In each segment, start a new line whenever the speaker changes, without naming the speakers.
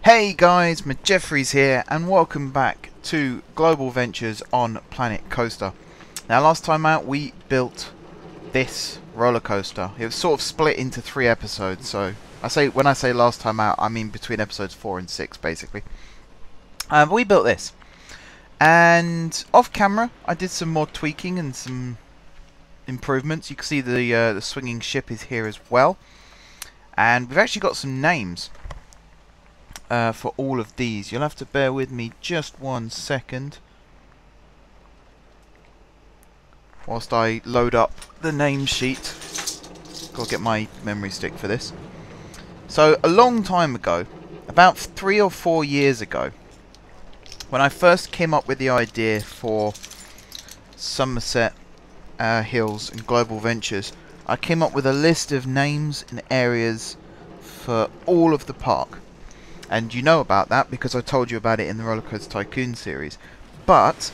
Hey guys, Jeffries here and welcome back to Global Ventures on Planet Coaster. Now last time out we built this roller coaster. It was sort of split into 3 episodes, so when I say last time out I mean between episodes 4 and 6 basically. But we built this, and off camera I did some more tweaking and some improvements. You can see the swinging ship is here as well, and we've actually got some names for all of these. You'll have to bear with me just 1 second whilst I load up the name sheet. Gotta get my memory stick for this. So a long time ago, about 3 or 4 years ago, when I first came up with the idea for Somerset Hills and Global Ventures, I came up with a list of names and areas for all of the park. And you know about that because I told you about it in the Roller Coaster Tycoon series. But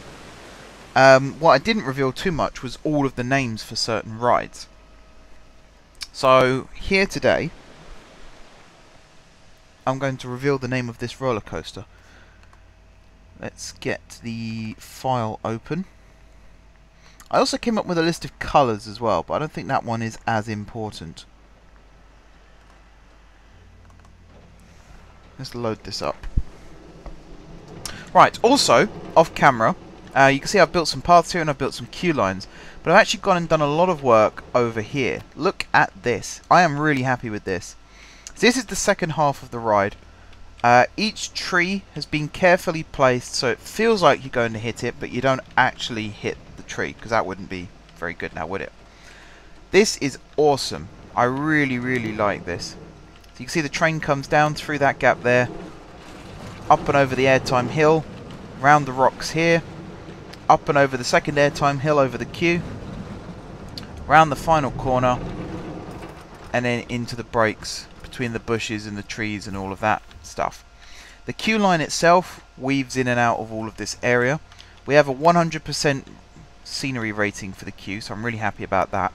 what I didn't reveal too much was all of the names for certain rides. So here today I'm going to reveal the name of this roller coaster. Let's get the file open. I also came up with a list of colours as well, but I don't think that one is as important. Let's load this up. Right, also, off camera, you can see I've built some paths here and I've built some queue lines, but I've actually gone and done a lot of work over here. Look at this. I am really happy with this. So this is the second half of the ride. Each tree has been carefully placed so it feels like you're going to hit it, but you don't actually hit the tree, because that wouldn't be very good now, would it? This is awesome. I really like this. So you can see the train comes down through that gap there, up and over the airtime hill, round the rocks here, up and over the second airtime hill over the queue, round the final corner, and then into the breaks between the bushes and the trees and all of that stuff. The queue line itself weaves in and out of all of this area. We have a 100% scenery rating for the queue, so I'm really happy about that.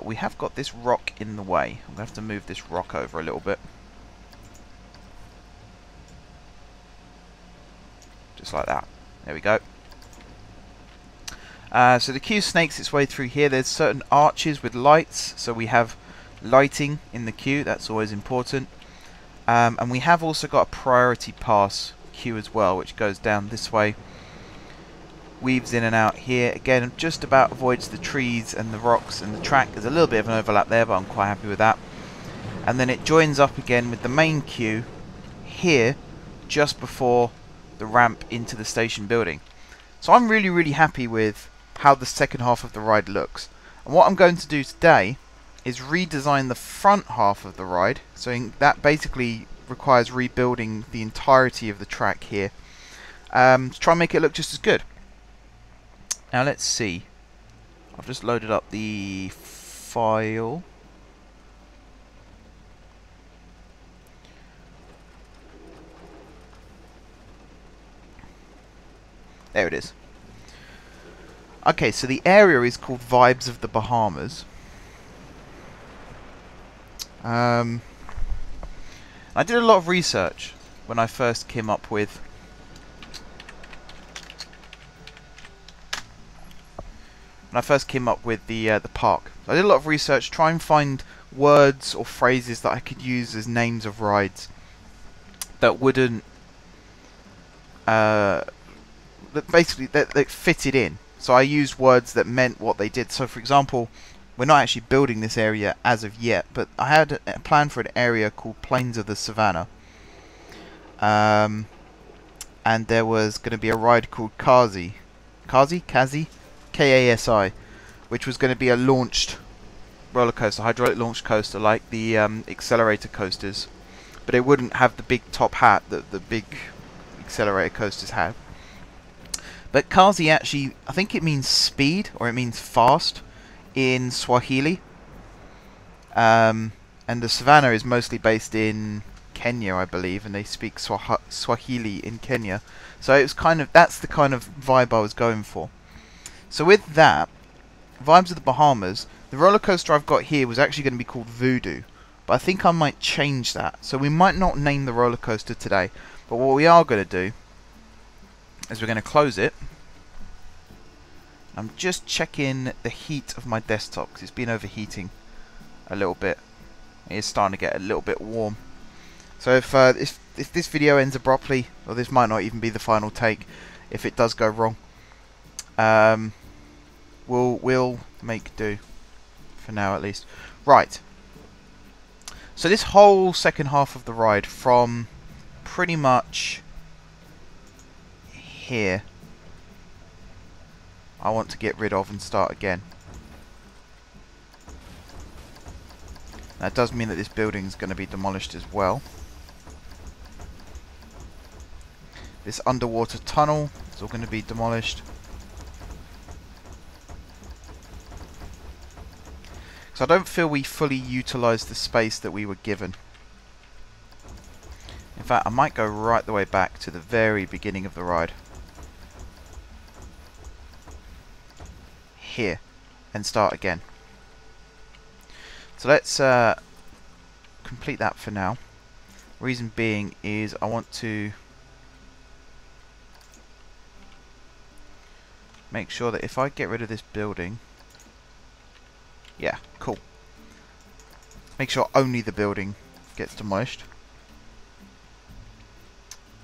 We have got this rock in the way. I'm going to have to move this rock over a little bit. Just like that. There we go. So the queue snakes its way through here. There's certain arches with lights, so we have lighting in the queue. That's always important. And we have also got a priority pass queue as well, which goes down this way. Weaves in and out here. Again, just about avoids the trees and the rocks and the track. There's a little bit of an overlap there, but I'm quite happy with that. And then it joins up again with the main queue here, just before the ramp into the station building. So I'm really happy with how the second half of the ride looks. And what I'm going to do today is redesign the front half of the ride. So that basically requires rebuilding the entirety of the track here, to try and make it look just as good. Now let's see. I've just loaded up the file. There it is. Okay, so the area is called Vibes of the Bahamas. I did a lot of research when I first came up with the park. I did a lot of research, try and find words or phrases that I could use as names of rides that wouldn't that fitted in. So I used words that meant what they did. So for example, we're not actually building this area as of yet, but I had a plan for an area called Plains of the Savannah. And there was going to be a ride called Kazi, K-A-S-I, which was going to be a launched roller coaster, hydraulic launched coaster like the accelerator coasters, but it wouldn't have the big top hat that the big accelerator coasters have. But Kazi actually, I think it means speed, or it means fast in Swahili, and the Savannah is mostly based in Kenya, I believe, and they speak Swahili in Kenya, so it was that's the kind of vibe I was going for. So with that, Vibes of the Bahamas, the roller coaster I've got here was actually going to be called Voodoo, but I think I might change that. So we might not name the roller coaster today, but what we are going to do is we're going to close it. I'm just checking the heat of my desktop because it's been overheating a little bit. It is starting to get a little bit warm. So if this video ends abruptly, or this might not even be the final take, if it does go wrong, we'll make do for now at least. Right. So this whole second half of the ride, from pretty much here, I want to get rid of and start again. That does mean that this building is going to be demolished as well. This underwater tunnel is all going to be demolished. So I don't feel we fully utilised the space that we were given. In fact, I might go right the way back to the very beginning of the ride. Here. And start again. So let's complete that for now. Reason being is I want to make sure that if I get rid of this building, yeah, cool. Make sure only the building gets demolished.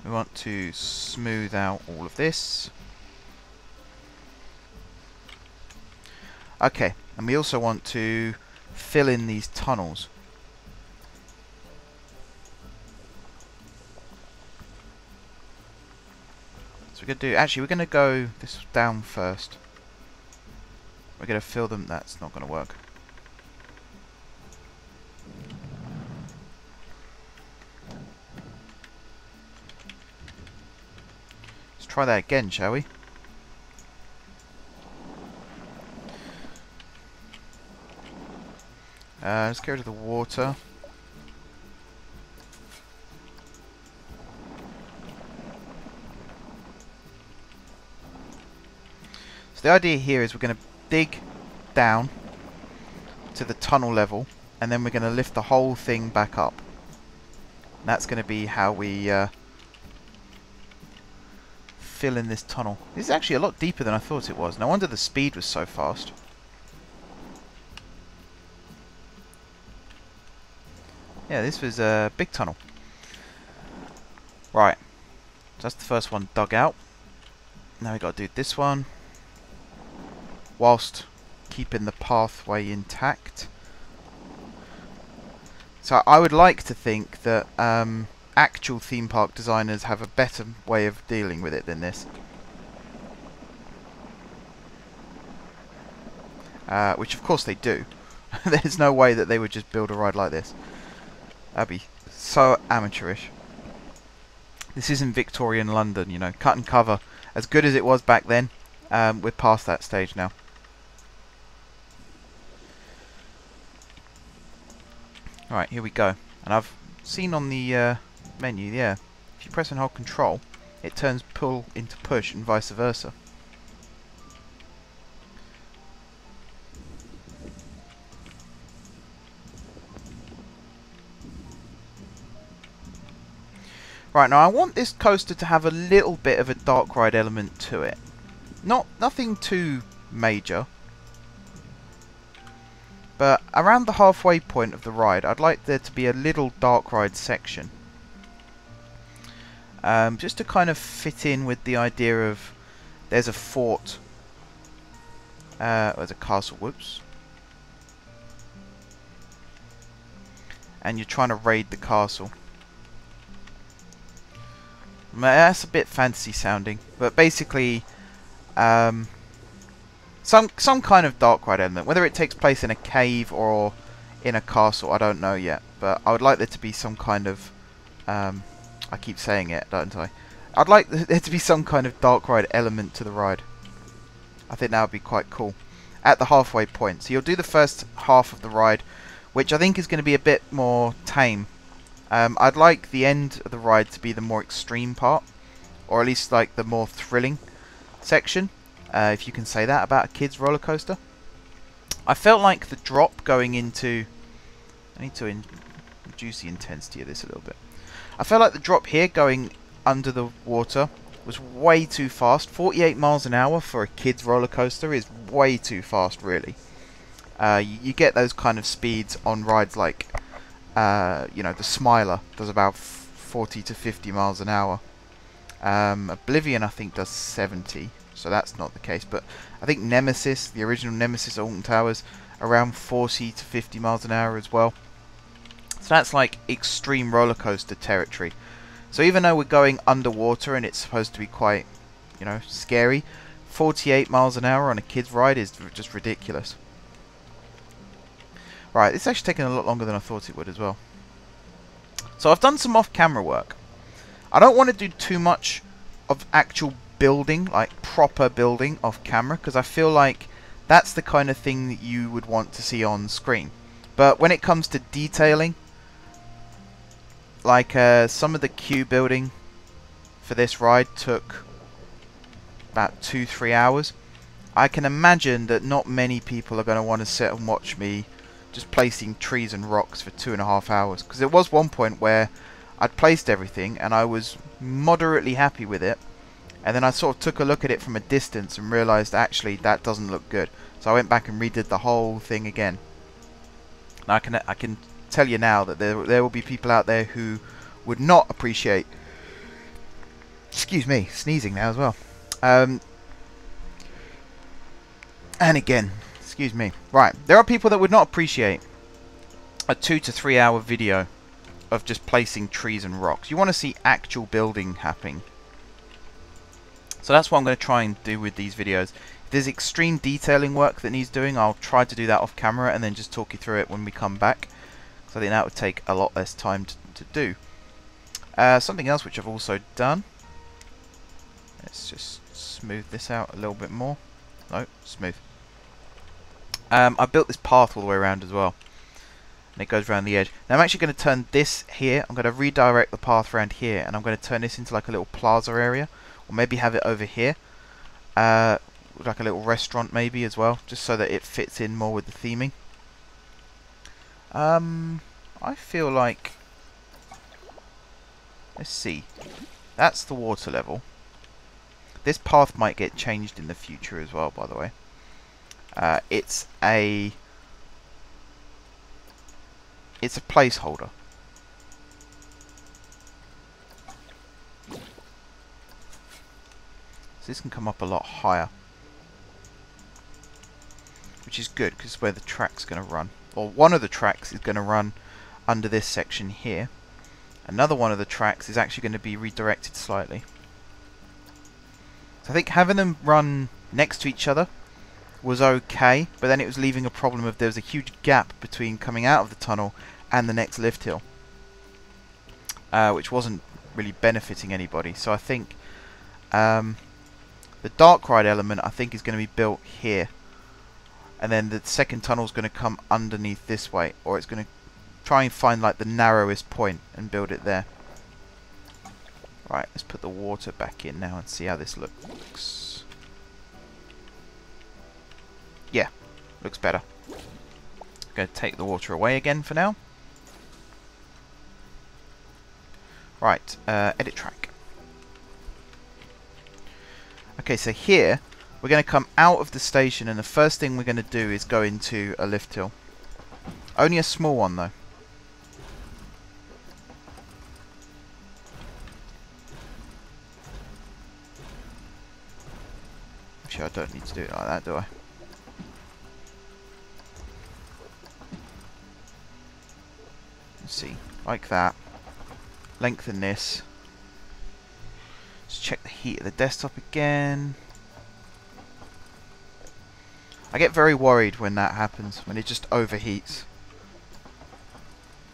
We want to smooth out all of this. Okay, and we also want to fill in these tunnels. So we're going to do, actually we're going to go this down first. We're going to fill them, that's not going to work. Let's try that again, shall we? Let's get rid of the water. So the idea here is we're going to dig down to the tunnel level, and then we're going to lift the whole thing back up. And that's going to be how we fill in this tunnel. This is actually a lot deeper than I thought it was. No wonder the speed was so fast. Yeah, this was a big tunnel. Right. So that's the first one dug out. Now we got to do this one, whilst keeping the pathway intact. So I would like to think that actual theme park designers have a better way of dealing with it than this. Which of course they do. There's no way that they would just build a ride like this. That'd be so amateurish. This isn't Victorian London, you know, cut and cover. As good as it was back then, we're past that stage now. Alright, here we go. And I've seen on the menu, yeah, if you press and hold control, it turns pull into push and vice versa. Right, now I want this coaster to have a little bit of a dark ride element to it. Nothing too major. But around the halfway point of the ride, I'd like there to be a little dark ride section. Just to kind of fit in with the idea of there's a fort. There's a castle, whoops. And you're trying to raid the castle. That's a bit fantasy sounding, but basically some kind of dark ride element. Whether it takes place in a cave or in a castle, I don't know yet, but I would like there to be some kind of I keep saying it, don't I? I'd like there to be some kind of dark ride element to the ride. I think that would be quite cool at the halfway point. So you'll do the first half of the ride, which I think is going to be a bit more tame. I'd like the end of the ride to be the more extreme part, or at least like the more thrilling section, if you can say that about a kid's roller coaster. I felt like the drop going into... I need to reduce the intensity of this a little bit. I felt like the drop here going under the water was way too fast. 48 miles an hour for a kid's roller coaster is way too fast, really. You get those kind of speeds on rides like, you know, the Smiler does about 40 to 50 miles an hour. Oblivion, I think, does 70, so that's not the case. But I think Nemesis, the original Nemesis at Alton Towers, around 40 to 50 miles an hour as well. So that's like extreme roller coaster territory. So even though we're going underwater and it's supposed to be quite, you know, scary, 48 miles an hour on a kid's ride is just ridiculous. Right, it's actually taken a lot longer than I thought it would as well. So I've done some off-camera work. I don't want to do too much of actual building, like proper building off camera, because I feel like that's the kind of thing that you would want to see on screen. But when it comes to detailing, like some of the queue building for this ride took about 2-3 hours. I can imagine that not many people are going to want to sit and watch me just placing trees and rocks for 2.5 hours, because there was one point where I'd placed everything and I was moderately happy with it, and then I sort of took a look at it from a distance and realised actually that doesn't look good. So I went back and redid the whole thing again. Now I can tell you now that there will be people out there who would not appreciate, excuse me, sneezing now as well, and again, excuse me. Right, there are people that would not appreciate a 2 to 3 hour video of just placing trees and rocks. You want to see actual building happening. So that's what I'm going to try and do with these videos. If there's extreme detailing work that needs doing, I'll try to do that off camera and then just talk you through it when we come back, because I think that would take a lot less time to do. Something else which I've also done, let's just smooth this out a little bit more. No, smooth. I built this path all the way around as well, and it goes around the edge. Now I'm actually going to turn this here, I'm going to redirect the path around here, and I'm going to turn this into like a little plaza area, or maybe have it over here, like a little restaurant maybe as well, just so that it fits in more with the theming. I feel like, let's see, that's the water level. This path might get changed in the future as well, by the way. It's a placeholder. So this can come up a lot higher, which is good because it's where the track's going to run. Or one of the tracks is going to run under this section here. Another one of the tracks is actually going to be redirected slightly. So I think having them run next to each other was okay, but then it was leaving a problem of there was a huge gap between coming out of the tunnel and the next lift hill, which wasn't really benefiting anybody. So I think the dark ride element I think is going to be built here, and then the second tunnel is going to come underneath this way, or it's going to try and find like the narrowest point and build it there. Right, let's put the water back in now and see how this looks. Yeah, looks better. I'm going to take the water away again for now. Right, edit track. Okay, so here we're going to come out of the station, and the first thing we're going to do is go into a lift hill. Only a small one though. Actually, I don't need to do it like that, do I? Let's see, like that. Lengthen this. Let's check the heat of the desktop again. I get very worried when that happens, when it just overheats,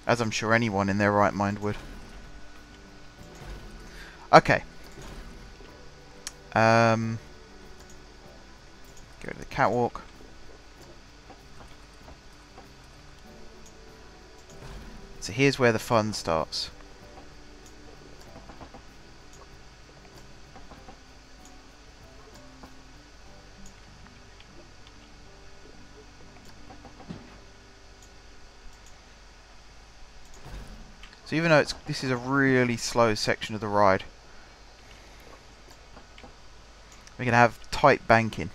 as I'm sure anyone in their right mind would. Okay. Go to the catwalk. So here's where the fun starts. So even though this is a really slow section of the ride, we can have tight banking.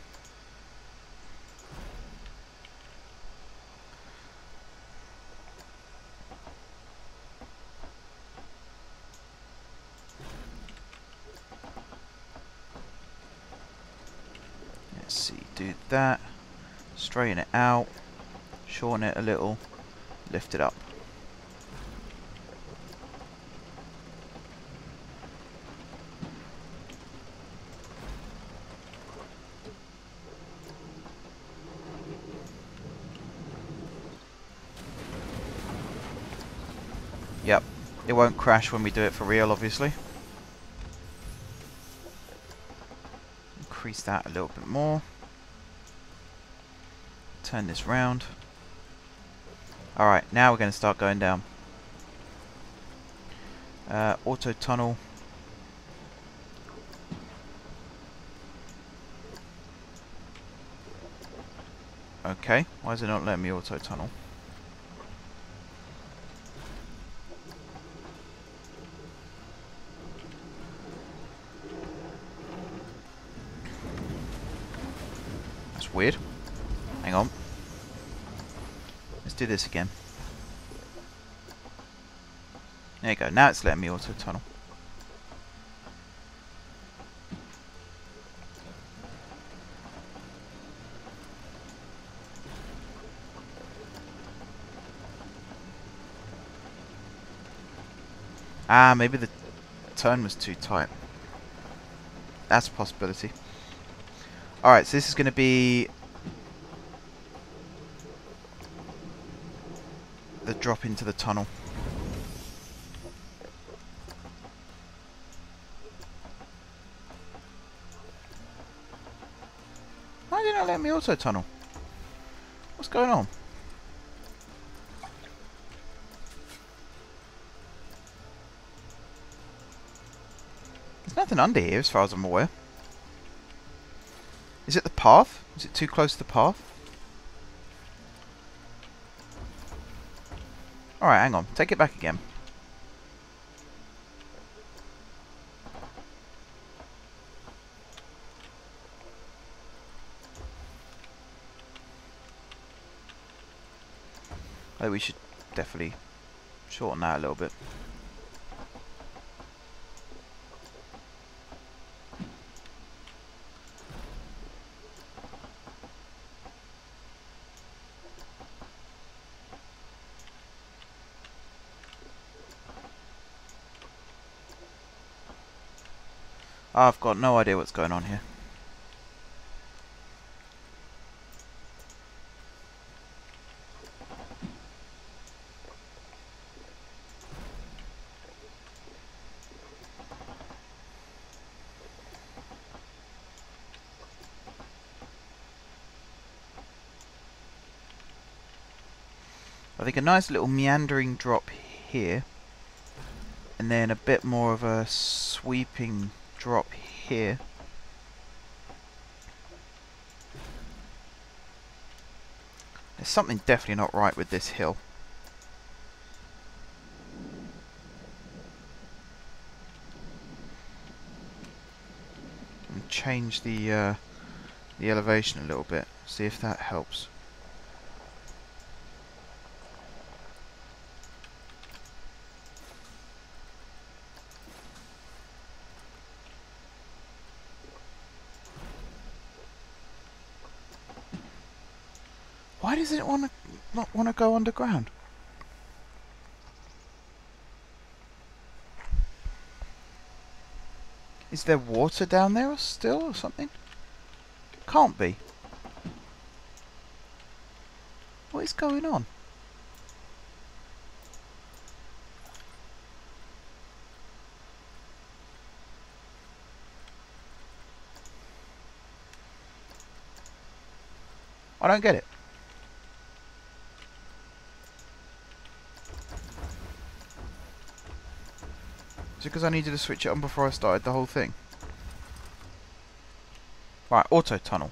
Let's see, do that, straighten it out, shorten it a little, lift it up. Yep, it won't crash when we do it for real, obviously. Increase that a little bit more. Turn this round. Alright, now we're going to start going down. Auto tunnel. Okay, why is it not letting me auto tunnel? That's weird. Hang on. Let's do this again. There you go, now it's letting me auto tunnel. Ah, maybe the turn was too tight. That's a possibility. Alright, so this is going to be the drop into the tunnel. Why did it not let me auto tunnel? What's going on? There's nothing under here as far as I'm aware. Is it the path? Is it too close to the path? Alright, hang on. Take it back again. Oh, we should definitely shorten that a little bit. I've got no idea what's going on here. I think a nice little meandering drop here, and then a bit more of a sweeping drop here. There's something definitely not right with this hill. And change the elevation a little bit, see if that helps. Why does it not want to go underground? Is there water down there still or something? Can't be. What is going on? I don't get it. Is it because I needed to switch it on before I started the whole thing? Right, auto tunnel.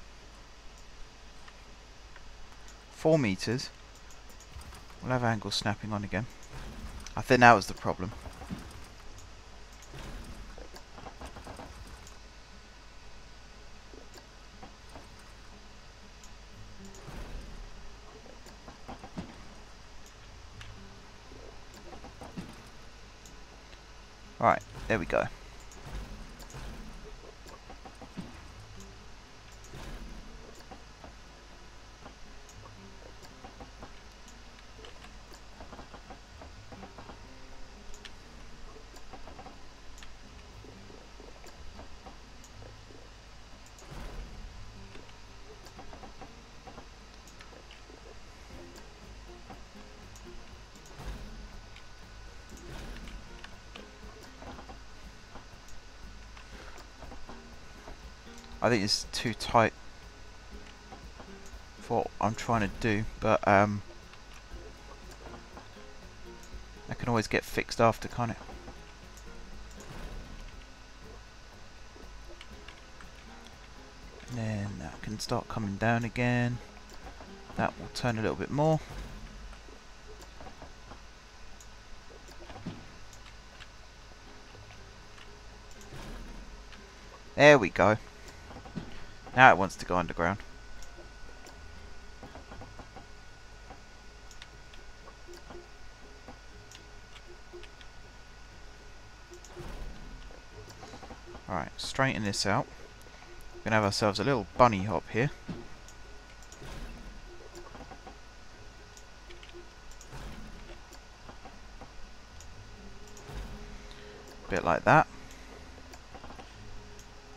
4 meters. We'll have angle snapping on again. I think that was the problem. Right, there we go. I think it's too tight for what I'm trying to do, but I can always get fixed after, can't it? And then that can start coming down again. That will turn a little bit more. There we go. Now it wants to go underground. Alright, straighten this out. We're going to have ourselves a little bunny hop here. Bit like that.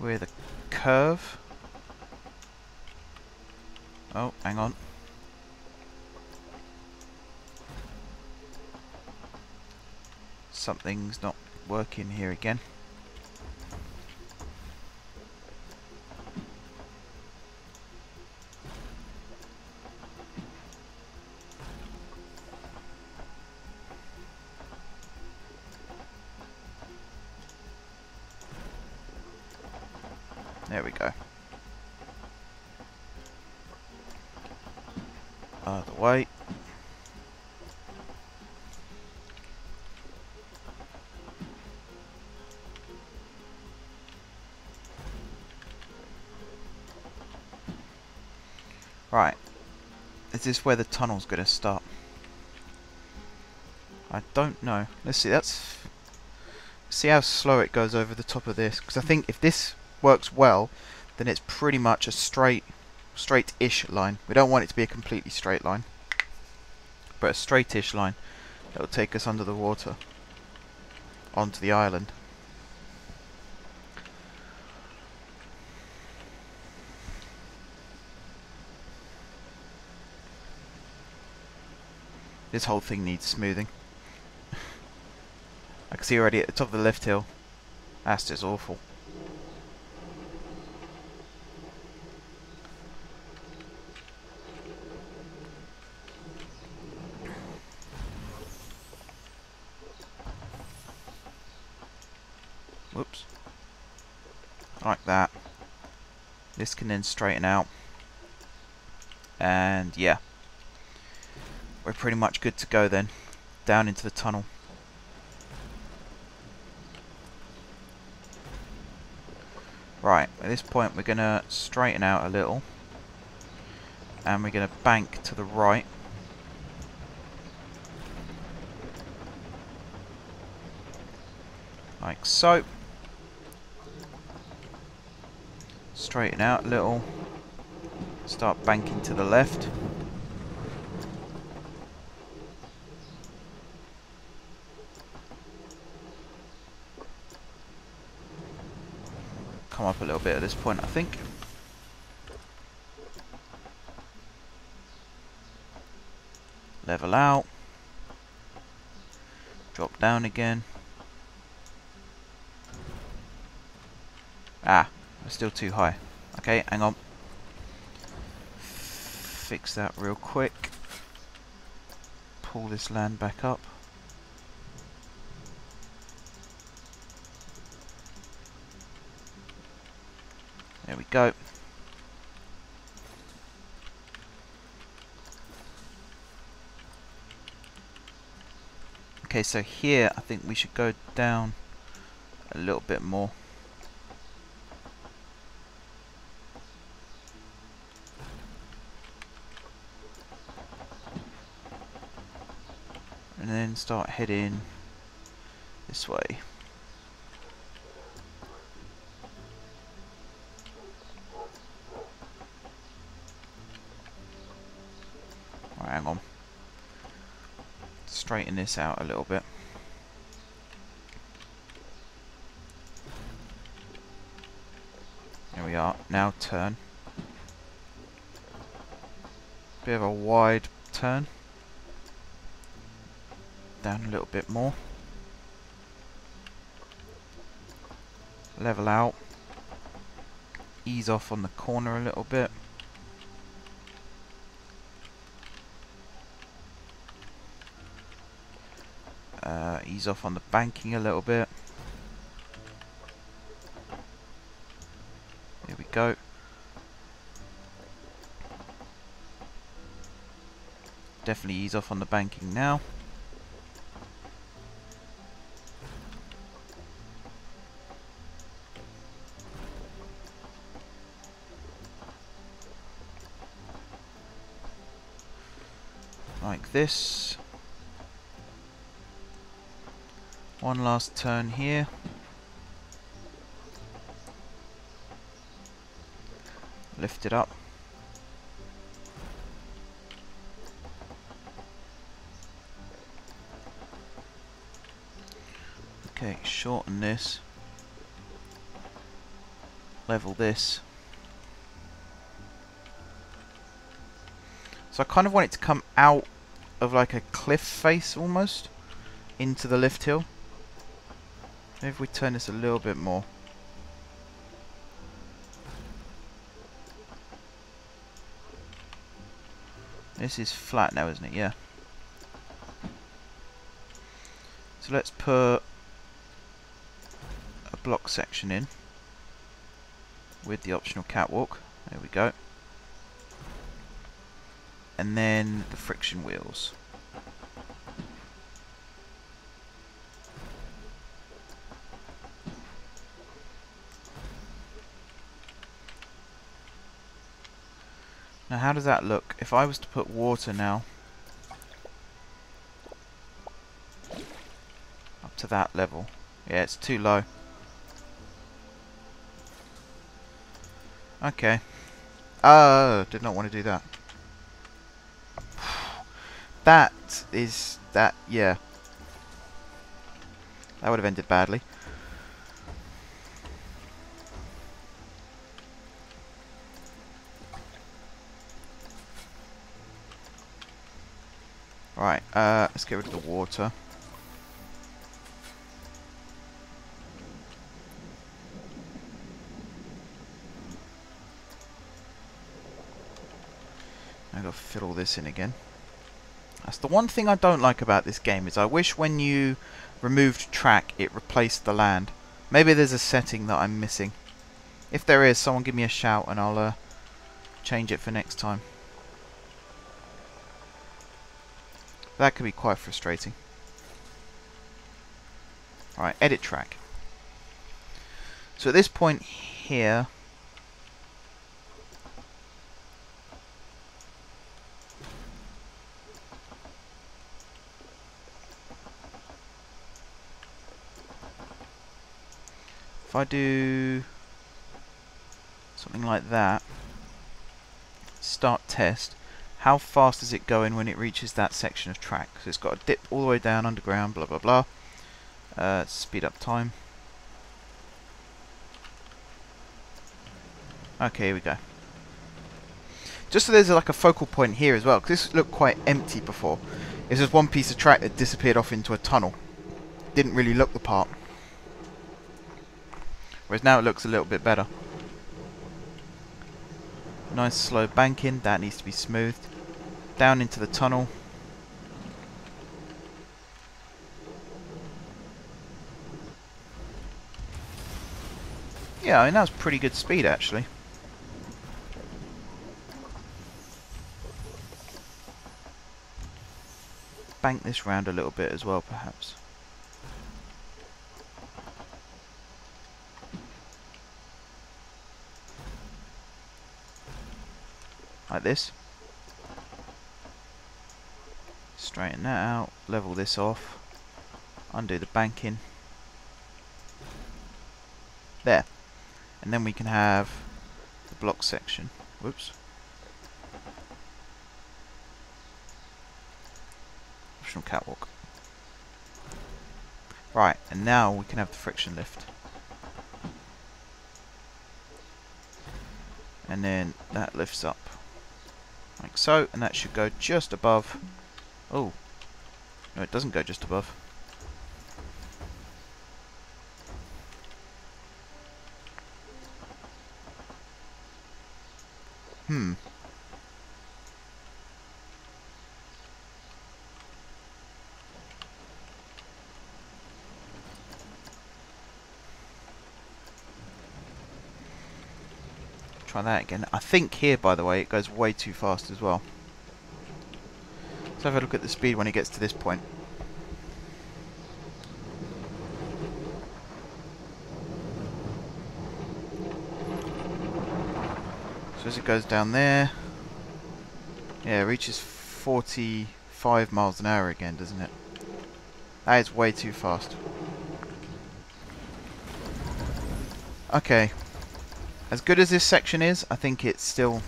With a curve. Oh, hang on. Something's not working here again. There we go. Other way. Right. Is this where the tunnel's going to start? I don't know. Let's see. See how slow it goes over the top of this. Because I think if this works well, then it's pretty much a straight-ish line. We don't want it to be a completely straight line, but a straight-ish line that will take us under the water onto the island. This whole thing needs smoothing. I can see already at the top of the left hill. That's just awful. Whoops. Like that. This can then straighten out. And yeah. We're pretty much good to go then. Down into the tunnel. Right, at this point we're going to straighten out a little. And we're going to bank to the right. Like so. Straighten out a little. Start banking to the left. Come up a little bit at this point, I think. Level out. Drop down again. Ah, we're still too high. Okay, hang on. Fix that real quick. Pull this land back up. There we go. Okay, so here I think we should go down a little bit more. And then start heading this way. Alright, hang on. Straighten this out a little bit. There we are. Now turn. Bit of a wide turn. Down a little bit more. Level out. Ease off on the corner a little bit. Ease off on the banking a little bit. Here we go. Definitely ease off on the banking now. Like this. One last turn here. Lift it up. Okay, shorten this. Level this. So I kind of want it to come out of like a cliff face almost into the lift hill. Maybe if we turn this a little bit more. This is flat now, isn't it? Yeah. So let's put a block section in with the optional catwalk. There we go. And then the friction wheels. Now how does that look? If I was to put water now up to that level. Yeah, it's too low. Okay. Oh, did not want to do that. Yeah. That would have ended badly. Right, let's get rid of the water. I've got to fill all this in again. That's the one thing I don't like about this game, is I wish when you removed track it replaced the land. Maybe there's a setting that I'm missing. If there is, someone give me a shout and I'll change it for next time. That could be quite frustrating. Alright, edit track. So at this point here, if I do something like that, start test, how fast is it going when it reaches that section of track? So it's got to dip all the way down underground, blah blah blah. Speed up time. Okay, here we go. Just so there's like a focal point here as well, because this looked quite empty before. It's just one piece of track that disappeared off into a tunnel. Didn't really look the part. Whereas now it looks a little bit better. Nice slow banking, that needs to be smoothed. Down into the tunnel. Yeah, I mean that was pretty good speed actually. bank this round a little bit as well, perhaps. Like this. Straighten that out, level this off, undo the banking. There. And then we can have the block section. Whoops. Optional catwalk. Right, and now we can have the friction lift. And then that lifts up. Like so, and that should go just above. Oh. No, it doesn't go just above. Try that again. I think here, by the way, it goes way too fast as well. Let's have a look at the speed when it gets to this point. So as it goes down there, yeah, it reaches 45 miles an hour again, doesn't it? That is way too fast. Okay. As good as this section is, I think it's still...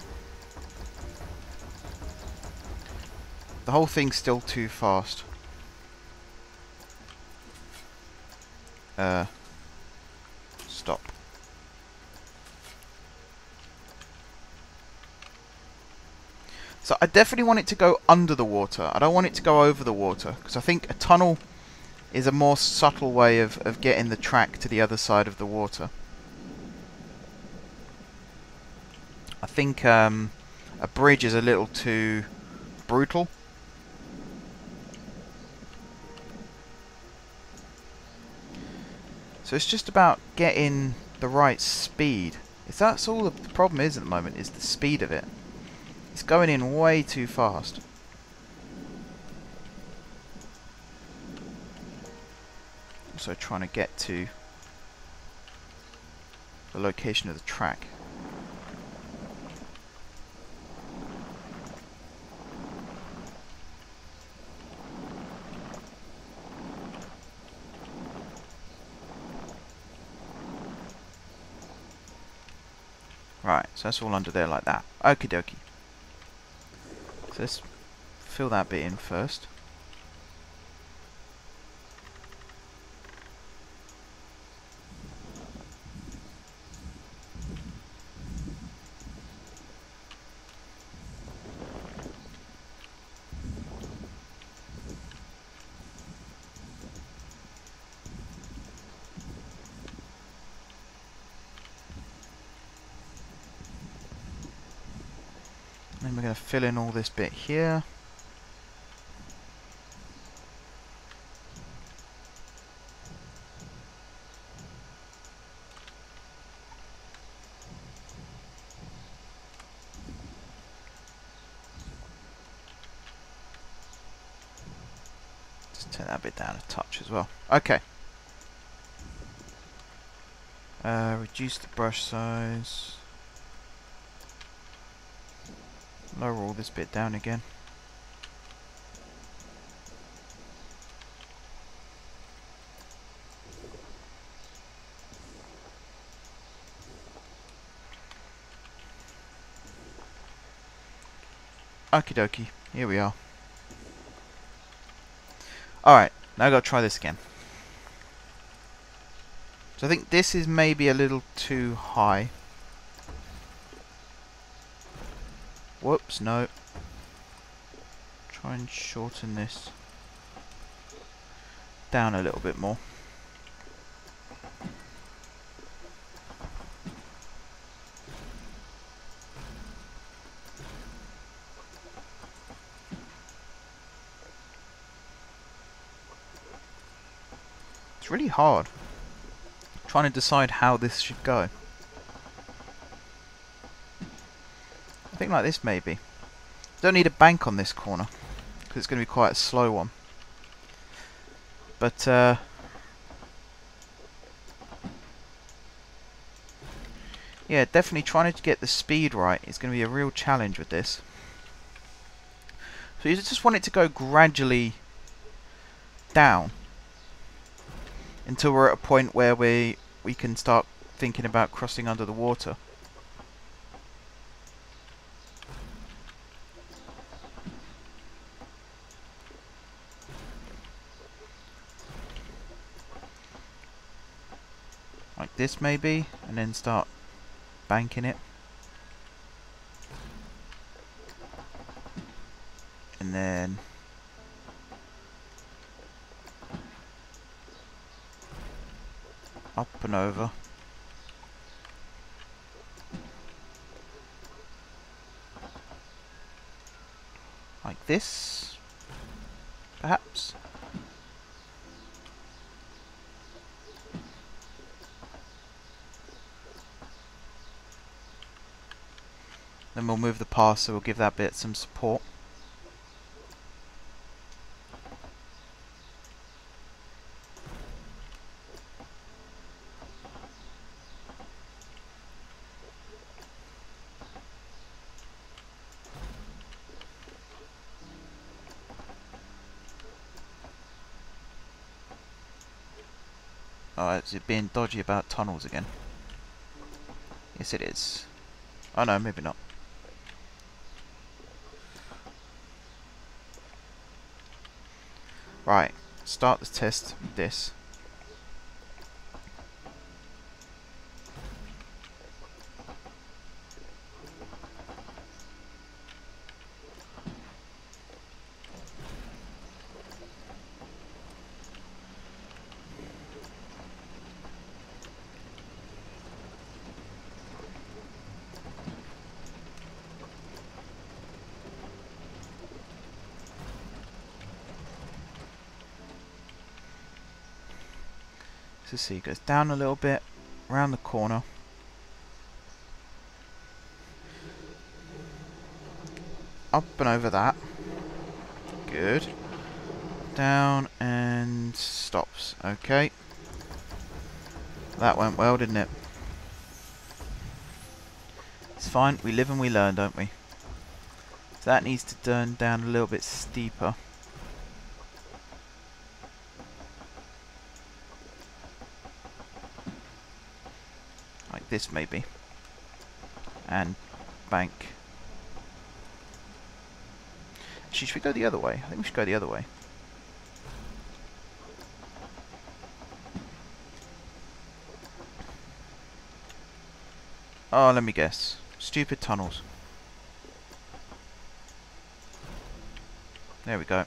the whole thing's still too fast. Stop. So I definitely want it to go under the water. I don't want it to go over the water, because I think a tunnel is a more subtle way of getting the track to the other side of the water. I think a bridge is a little too brutal. So it's just about getting the right speed. That's all the problem is at the moment, is the speed of it. It's going in way too fast. Also trying to get to the location of the track. Right, so that's all under there like that. Okie dokie. So let's fill that bit in first. Then we're going to fill in all this bit here. Just turn that bit down a touch as well. Okay. Reduce the brush size. Lower all this bit down again. Okie dokie, here we are. Alright, now I've got to try this again. So I think this is maybe a little too high. Whoops, no. Try and shorten this down a little bit more. It's really hard trying to decide how this should go. I think like this maybe. Don't need a bank on this corner because it's going to be quite a slow one. But yeah, definitely trying to get the speed right is going to be a real challenge with this. So you just want it to go gradually down until we're at a point where we can start thinking about crossing under the water. Like this maybe, and then start banking it. And then up and over. Like this, perhaps. Then we'll move the path, so we'll give that bit some support. Oh, is it being dodgy about tunnels again? Yes, it is. Oh no, maybe not. Right, start the test with this. So see, it goes down a little bit, around the corner. Up and over that. Good. Down and stops. Okay. That went well, didn't it? It's fine, we live and we learn, don't we? So that needs to turn down a little bit steeper. Like this maybe. And bank. Actually, should we go the other way? I think we should go the other way. Oh, let me guess. Stupid tunnels. There we go.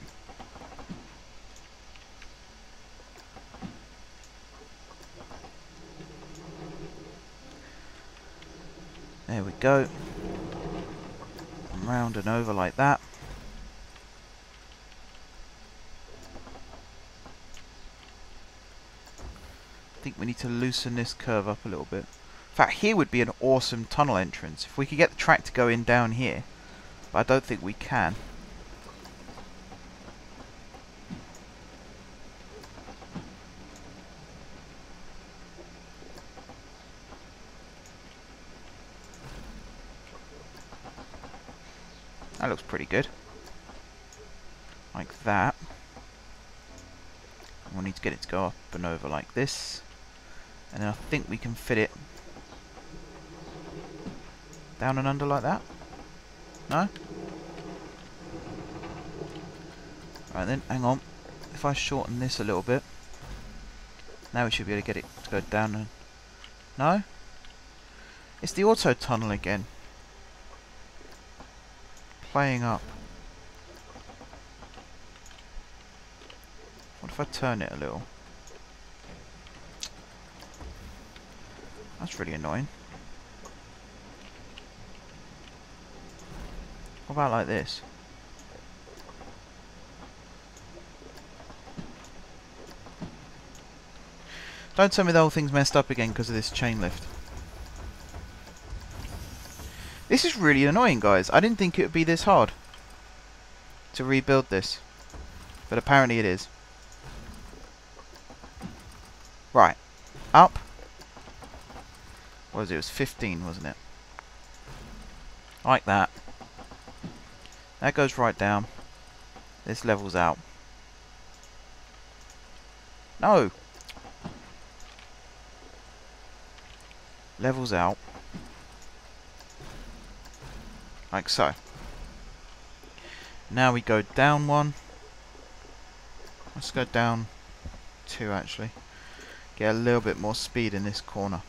There we go. Round and over like that. I think we need to loosen this curve up a little bit. In fact, here would be an awesome tunnel entrance. If we could get the track to go in down here. But I don't think we can. That looks pretty good. Like that. And we'll need to get it to go up and over like this. And then I think we can fit it down and under like that. No? Right then, hang on. If I shorten this a little bit, now we should be able to get it to go down and... No? It's the auto tunnel again. Playing up. What if I turn it a little? That's really annoying. What about like this? Don't tell me the whole thing's messed up again because of this chain lift. This is really annoying, guys. I didn't think it would be this hard to rebuild this. But apparently it is. Right. Up. What was it? It was 15, wasn't it? Like that. That goes right down. This levels out. No! Levels out. Like so. Now we go down one. Let's go down two actually. Get a little bit more speed in this corner.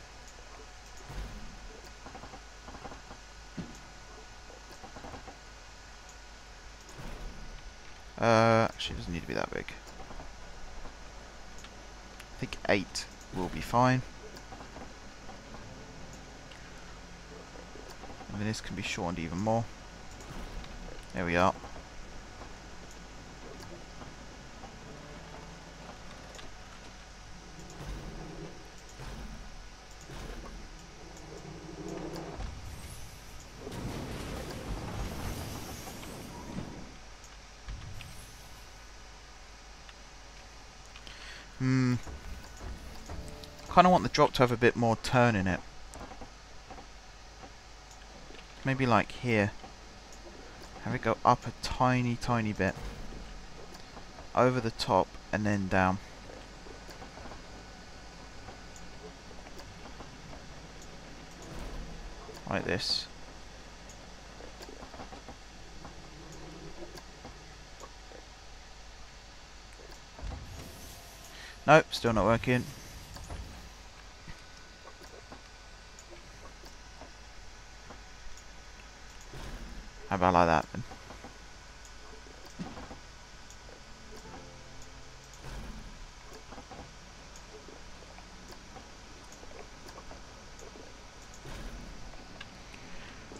Actually it doesn't need to be that big. I think 8 will be fine. And then this can be shortened even more. There we are. Kind of want the drop to have a bit more turn in it. Maybe like here. Have it go up a tiny, tiny bit. Over the top and then down. Like this. Nope, still not working. How about like that then?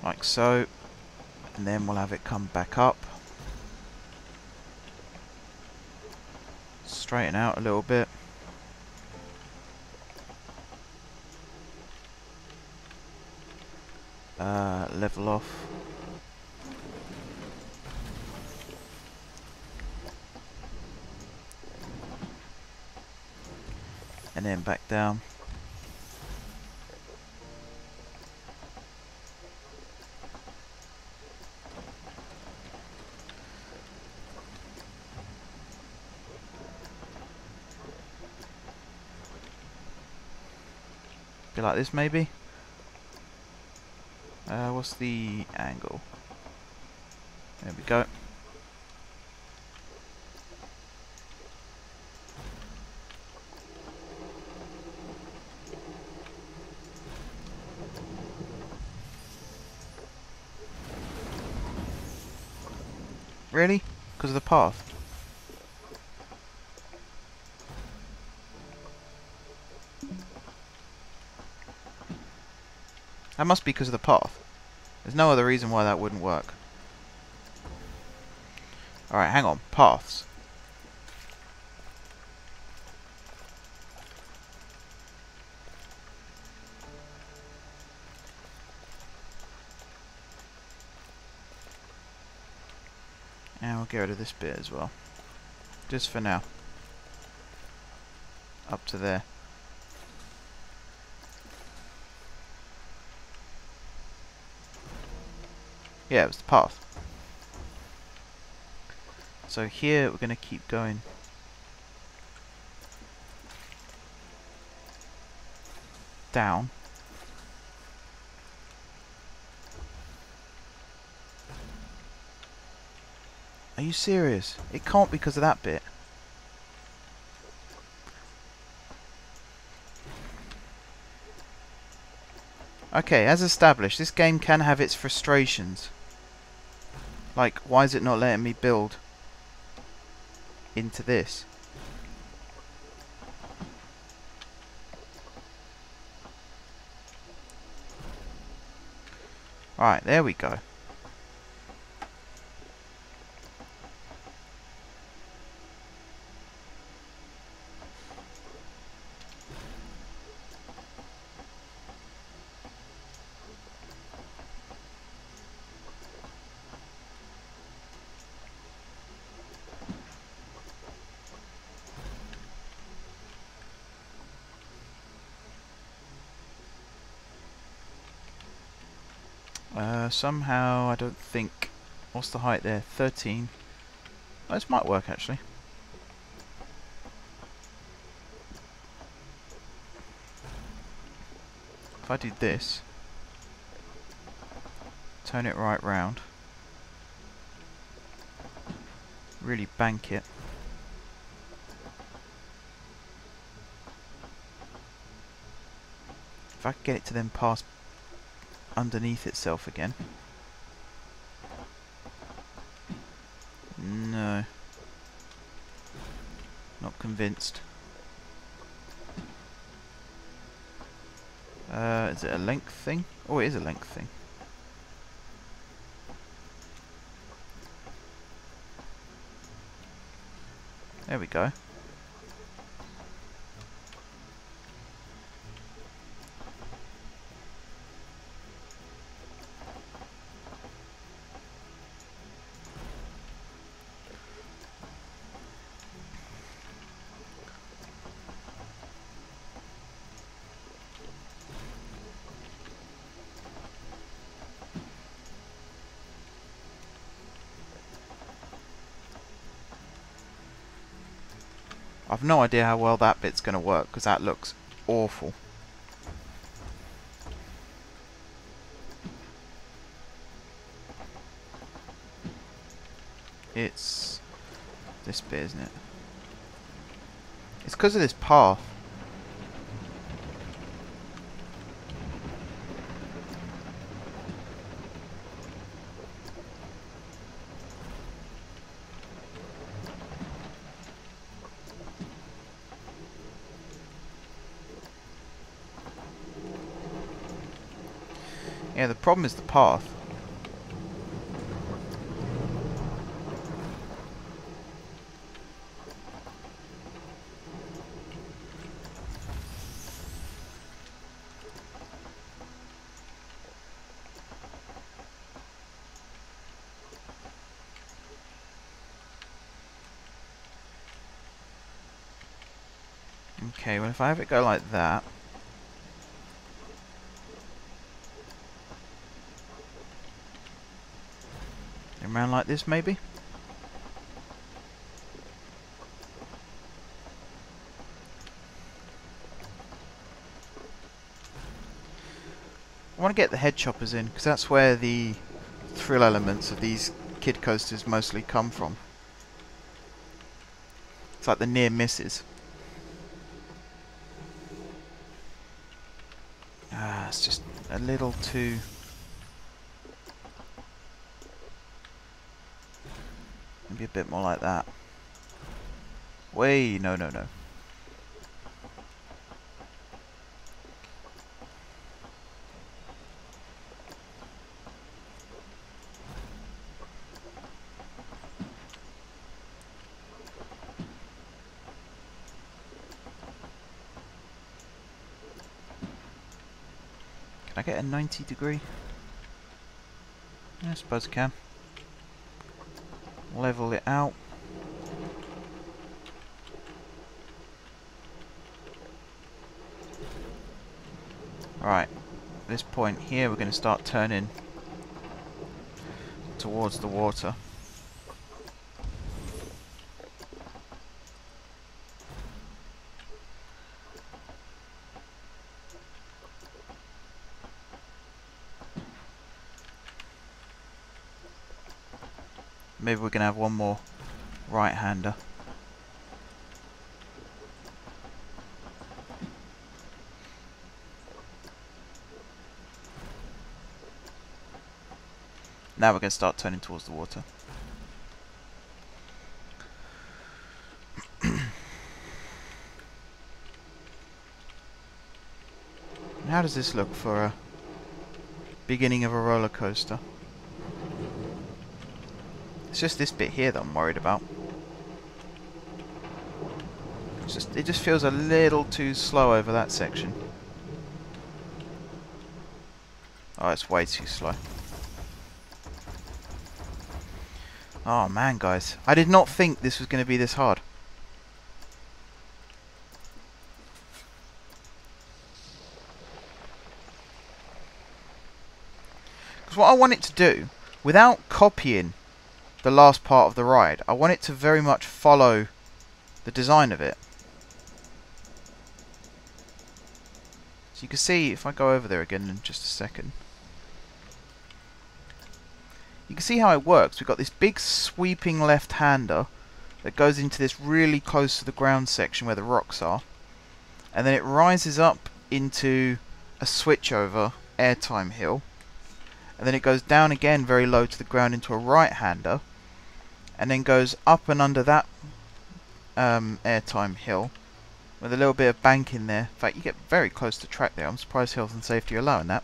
Like so. And then we'll have it come back up. Straighten out a little bit. Level off. And then back down. Be like this maybe. What's the angle? There we go. Really? Because of the path? That must be because of the path. There's no other reason why that wouldn't work. Alright, hang on. Paths. And we'll get rid of this bit as well. Just for now. Up to there. Yeah, it was the path. So here we're going to keep going. Down. Are you serious? It can't be because of that bit. Okay, as established, this game can have its frustrations. Like, why is it not letting me build into this? Right, there we go. Somehow I don't think... What's the height there? 13. Oh, this might work actually. If I do this, turn it right round, really bank it. If I can get it to then pass underneath itself again. No. Not convinced. Is it a length thing? Oh, it is a length thing. There we go. I've no idea how well that bit's going to work, because that looks awful. It's this bit, isn't it? It's because of this path. Yeah, the problem is the path. Okay, well if I have it go like that, and round like this maybe? I want to get the head choppers in, because that's where the thrill elements of these kid coasters mostly come from. It's like the near misses. Ah, it's just a little too... Maybe a bit more like that. Way, no, no, no. Can I get a 90 degree? I suppose I can. Level it out. Right, at this point here we're going to start turning towards the water. Maybe we're going to have one more right-hander. Now we're going to start turning towards the water. How does this look for a beginning of a roller coaster? It's just this bit here that I'm worried about. It just feels a little too slow over that section. Oh, it's way too slow. Oh man, guys. I did not think this was going to be this hard. Because what I want it to do, without copying the last part of the ride, I want it to very much follow the design of it. So you can see, if I go over there again in just a second, you can see how it works. We've got this big sweeping left-hander that goes into this really close to the ground section where the rocks are, and then it rises up into a switchover airtime hill, and then it goes down again very low to the ground into a right-hander, and then goes up and under that airtime hill with a little bit of bank in there. In fact, you get very close to track there. I'm surprised health and safety are allowing that.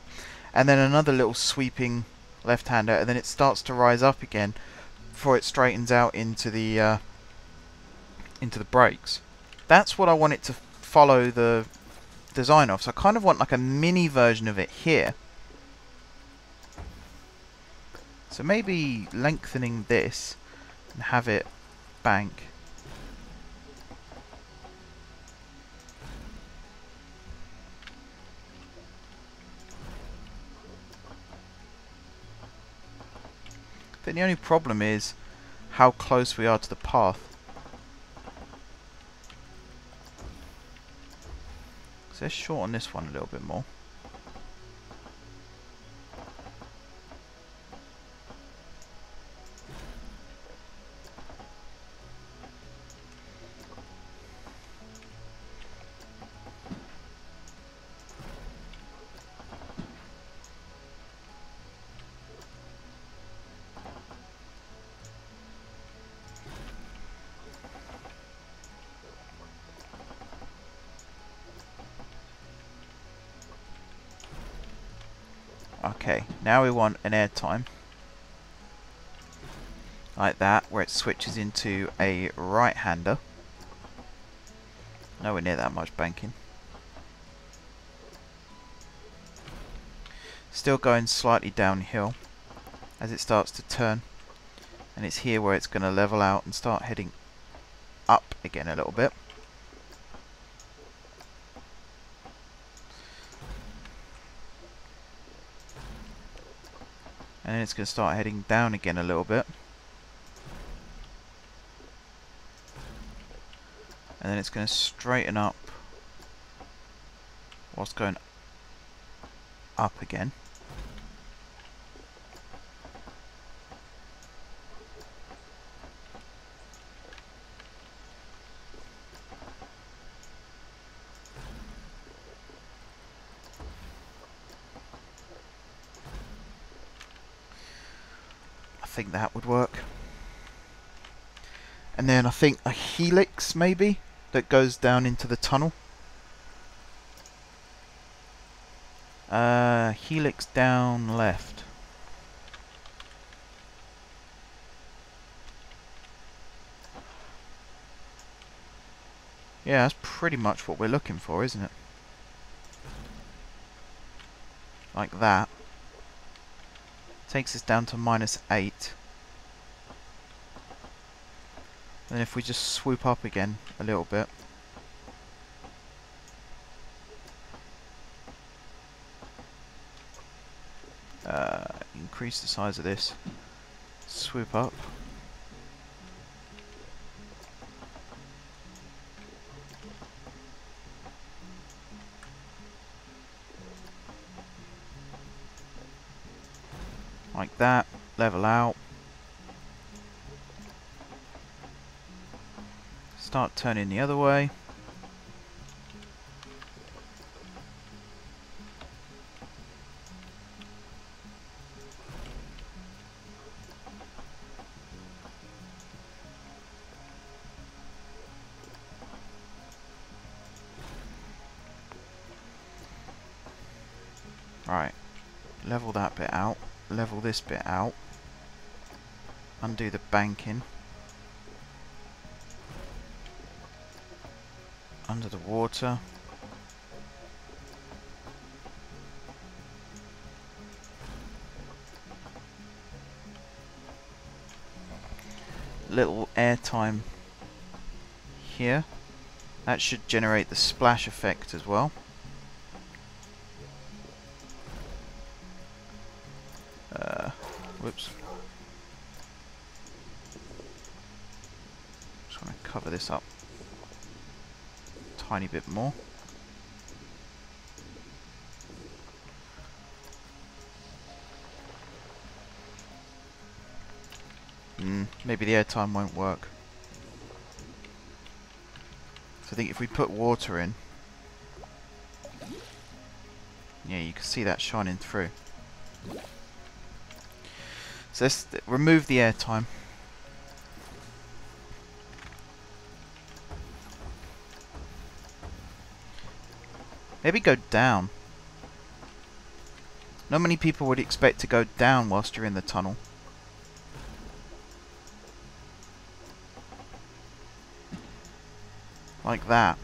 And then another little sweeping left-hander, and then it starts to rise up again before it straightens out into the brakes. That's what I want it to follow the design of. So I kind of want like a mini version of it here. So maybe lengthening this and have it bank. Then the only problem is how close we are to the path. So let's shorten this one a little bit more. Okay, now we want an airtime like that, where it switches into a right-hander. Nowhere near that much banking. Still going slightly downhill as it starts to turn, and it's here where it's going to level out and start heading up again a little bit. And then it's going to start heading down again a little bit. And then it's going to straighten up whilst going up again. I think that would work. And then I think a helix maybe that goes down into the tunnel. Helix down left. Yeah, that's pretty much what we're looking for, isn't it? Like that. Takes us down to -8. Then if we just swoop up again a little bit. Increase the size of this. Swoop up. Like that. Level out. Start turning the other way. Right. Level that bit out. Level this bit out. Undo the banking. Under the water. Little airtime here. That should generate the splash effect as well. Whoops. Just want to cover this up a tiny bit more. Maybe the airtime won't work. So I think if we put water in, yeah, you can see that shining through. So let's remove the airtime. Maybe go down. Not many people would expect to go down whilst you're in the tunnel. Like that.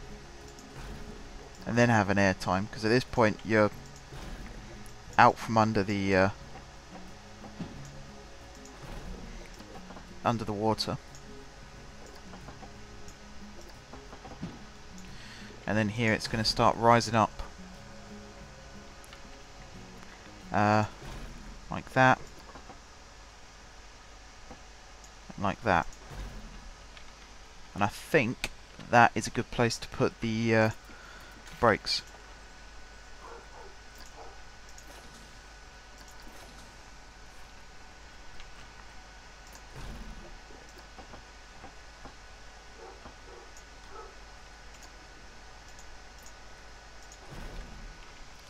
And then have an airtime, because at this point you're out from under the water. And then here it's going to start rising up. Like that. And like that. And I think that is a good place to put the brakes.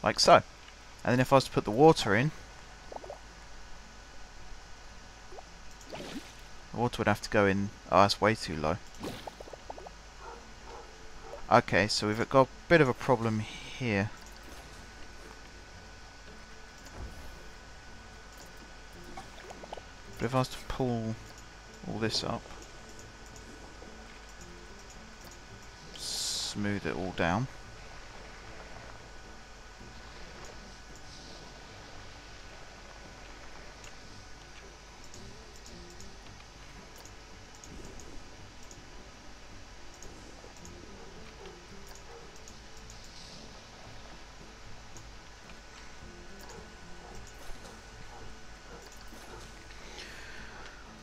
Like so. And then if I was to put the water in, the water would have to go in. Oh, that's way too low. Okay, so we've got a bit of a problem here. But if I was to pull all this up, smooth it all down.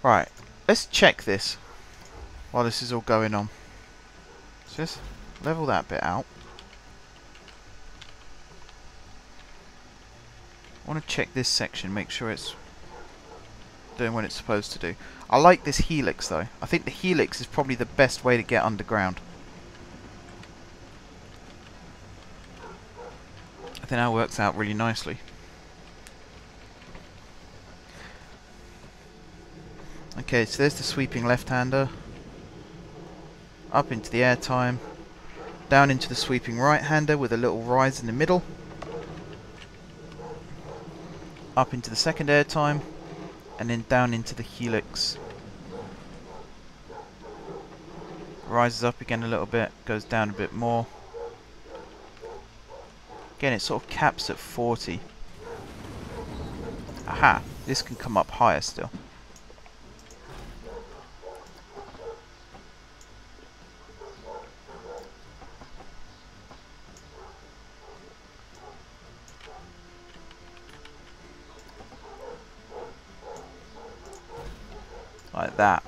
Right, let's check this while this is all going on. So just level that bit out. I want to check this section, make sure it's doing what it's supposed to do. I like this helix though. I think the helix is probably the best way to get underground. I think that works out really nicely. Okay, so there's the sweeping left-hander. Up into the airtime. Down into the sweeping right-hander with a little rise in the middle. Up into the second airtime. And then down into the helix. Rises up again a little bit, goes down a bit more. Again, it sort of caps at 40. Aha! This can come up higher still. Like that.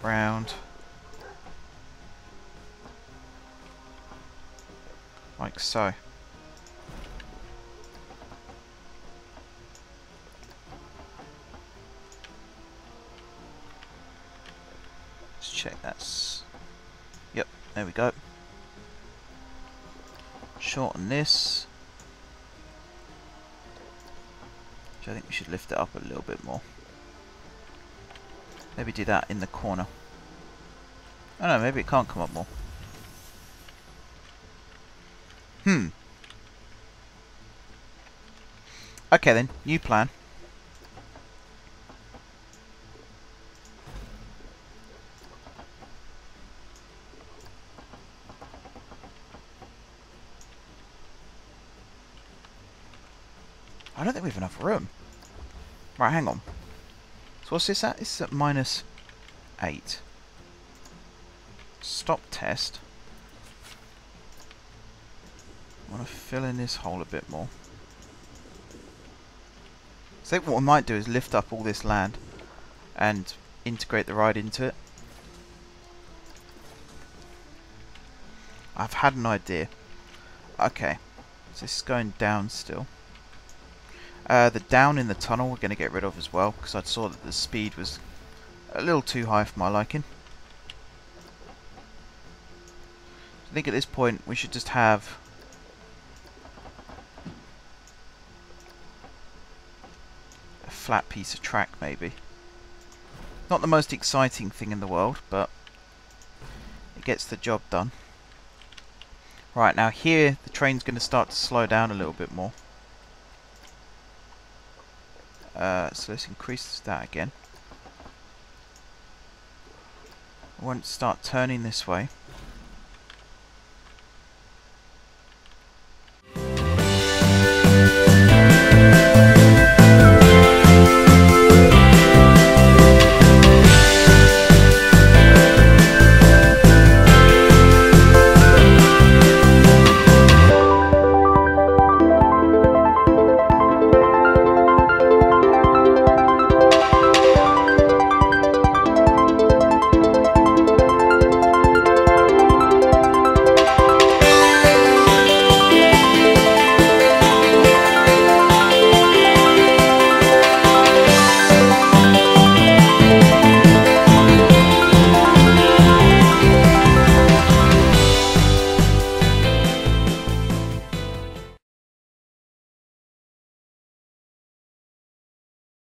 Round. Like so. Let's check that's... Yep, there we go. Shorten this. Which I think we should lift it up a little bit more. Maybe do that in the corner. Oh no, maybe it can't come up more. Okay then, new plan. I don't think we have enough room. Right, hang on. So what's this at? It's at -8. Stop test. I want to fill in this hole a bit more. So I think what we might do is lift up all this land and integrate the ride into it. I've had an idea. Okay, so this is going down still. The down in the tunnel we're going to get rid of as well, because I saw that the speed was a little too high for my liking. I think at this point we should just have a flat piece of track, maybe. Not the most exciting thing in the world, but it gets the job done. Right, now here the train's going to start to slow down a little bit more. So let's increase that again. I want to start turning this way.